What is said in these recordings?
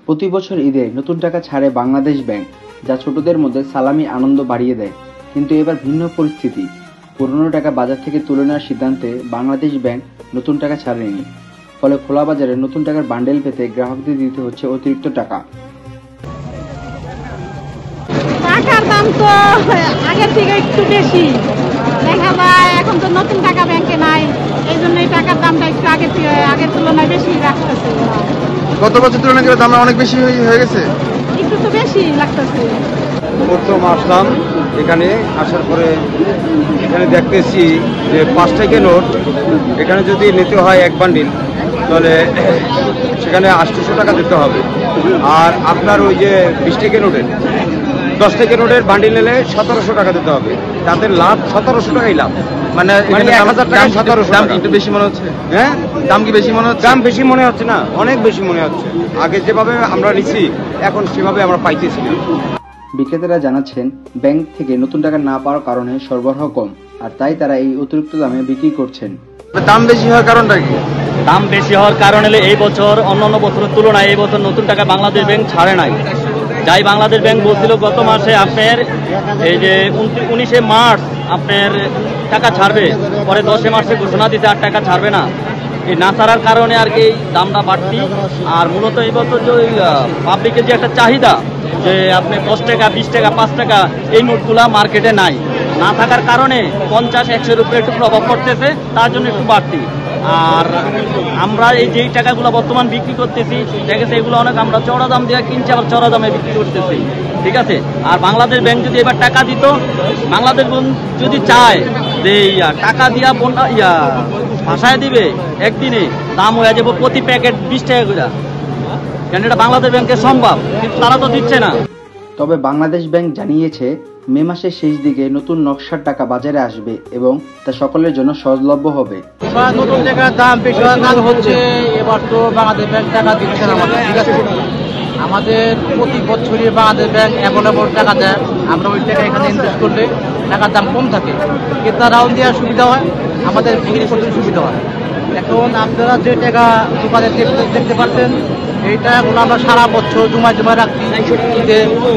প্রতি বছর ঈদে নতুন টাকা ছাড়ে বাংলাদেশ ব্যাংক, যা ছোটদের মধ্যে সালামি আনন্দ বাড়িয়ে দেয়। কিন্তু এবার ভিন্ন পরিস্থিতি। পুরনো টাকা বাজার থেকে তুলে নেওয়ার সিদ্ধান্তে বাংলাদেশ ব্যাংক নতুন টাকা ছাড়েনি। ফলে খোলা বাজারে নতুন টাকার বান্ডেল পেতে গ্রাহকদের দিতে হচ্ছে অতিরিক্ত টাকা। টাকার দাম তো আগের থেকে একটু বেশি দেখা যায়। এখন তো নতুন টাকা ব্যাংকে নাই, এই জন্য এই টাকার দামটা একটু আগের তুলনায় বেশি রাখতেছে। গত বছর তুলনায় দাম অনেক বেশি হয়ে গেছে, একটু তো বেশি লাগতেছে। প্রথম আসলাম এখানে, আসার পরে এখানে দেখতেছি যে 5 টাকা নোট এখানে যদি নিতে হয় এক বান্ডিল, তাহলে সেখানে 800 টাকা দিতে হবে। আর আপনার ওই যে 20 টাকা নোটের 10 টাকা নোটের বান্ডিল নিলে 1700 টাকা দিতে হবে। তাদের লাভ 1700 টাকাই লাভ, মানে 1000 টাকা 1700 টাকা। একটু বেশি মনে হচ্ছে। হ্যাঁ, দাম কি বেশি মনে হচ্ছে? দাম বেশি মনে হচ্ছে না, অনেক বেশি মনে হচ্ছে। আগে যেভাবে আমরা নিছি এখন সেভাবে আমরা পাইতেছি না। বিক্রেতারা জানাচ্ছেন, ব্যাংক থেকে নতুন টাকা না পাওয়ার কারণে সরবরাহ কম, আর তাই তারা এই অতিরিক্ত দামে বিক্রি করছেন। দাম বেশি হওয়ার কারণটা কি? দাম বেশি হওয়ার কারণ হলে এই বছর অন্যান্য বছরের তুলনায় এই বছর নতুন টাকা বাংলাদেশ ব্যাংক ছাড়ে নাই। যাই বাংলাদেশ ব্যাংক বলছিল গত মাসে আপনার এই যে 19শে মার্চ আপনার টাকা ছাড়বে, পরে 10শে মার্চে ঘোষণা দিতে আর টাকা ছাড়বে না। এই না ছাড়ার কারণে আর কি দামটা বাড়তি। আর মূলত এই বছর যে পাবলিকের যে একটা চাহিদা যে আপনি 10 টাকা 20 টাকা 5 টাকা এই নোটগুলা মার্কেটে নাই, না থাকার কারণে 50-100-এর উপরে একটু প্রভাব পড়তেছে, তার জন্য একটু বাড়তি। আর আমরা এই যেই টাকাগুলো বর্তমান বিক্রি করতেছি দেখেছি এগুলো অনেক আমরা চড়া দাম দিয়ে কিনছি, আবার চড়া দামে বিক্রি করতেছি, ঠিক আছে। আর বাংলাদেশ ব্যাংক যদি এবার টাকা দিত, বাংলাদেশ ব্যাংক যদি চায় যে টাকা দিয়া ভাষায় দিবে একদিনে, দাম হয়ে যাবো প্রতি প্যাকেট 20 টাকা করে, কেন এটা বাংলাদেশ ব্যাংকে সম্ভব, কিন্তু তারা তো দিচ্ছে না। তবে বাংলাদেশ ব্যাংক জানিয়েছে, মে মাসের শেষ দিকে নতুন নকশার টাকা বাজারে আসবে এবং তা সকলের জন্য সহজলভ্য হবে। নতুন টাকার দাম বেশি হচ্ছে, এবার তো বাংলাদেশ ব্যাংক টাকা দিচ্ছে না আমাদের, ঠিক আছে। আমাদের প্রতি বছরই বাংলাদেশ ব্যাংক অ্যাভেলেবল টাকা দেয়, আমরা ওই টাকা এখানে ইনভেস্ট করলে টাকার দাম কম থাকে, ক্রেতারাও দেওয়ার সুবিধা হয়, আমাদের বিক্রি করতে সুবিধা হয়। এখন আপনারা যে টাকা দোকানে দেখতে পাচ্ছেন, এই টাকাগুলো আমরা সারা বছর জমায় রাখছি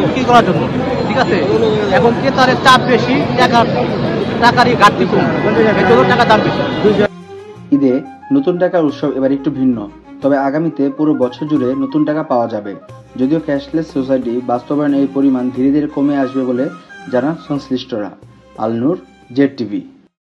বিক্রি করার জন্য, ঠিক আছে। এখন ক্রেতারের চাপ বেশি, টাকারই ঘাটতি কম, এই জন্য টাকার দাম বেশি। ঈদে নতুন টাকার উৎসব এবার একটু ভিন্ন, তবে আগামীতে পুরো বছর জুড়ে নতুন টাকা পাওয়া যাবে। যদিও ক্যাশলেস সোসাইটি বাস্তবায়নে এই পরিমাণ ধীরে ধীরে কমে আসবে বলে জানান সংশ্লিষ্টরা। আল নূর, জেড টিভি।